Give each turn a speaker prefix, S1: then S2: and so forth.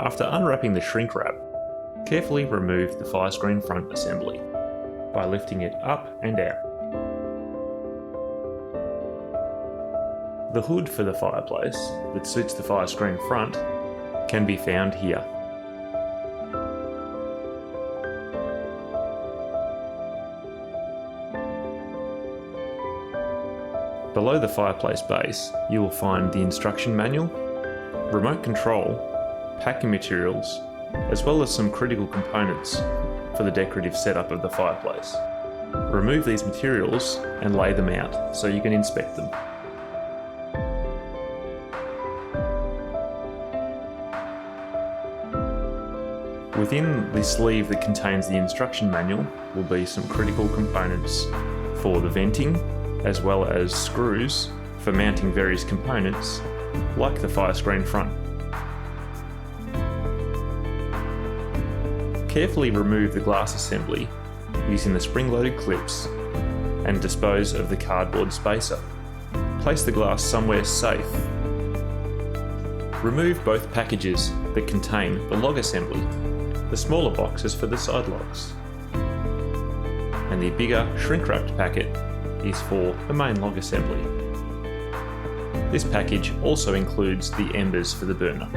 S1: After unwrapping the shrink wrap, carefully remove the fire screen front assembly by lifting it up and out. The hood for the fireplace that suits the fire screen front can be found here. Below the fireplace base, you will find the instruction manual, remote control, packing materials, as well as some critical components for the decorative setup of the fireplace. Remove these materials and lay them out so you can inspect them. Within the sleeve that contains the instruction manual will be some critical components for the venting, as well as screws for mounting various components like the fire screen front. Carefully remove the glass assembly using the spring-loaded clips and dispose of the cardboard spacer. Place the glass somewhere safe. Remove both packages that contain the log assembly. The smaller box is for the side logs, and the bigger shrink-wrapped packet is for the main log assembly. This package also includes the embers for the burner.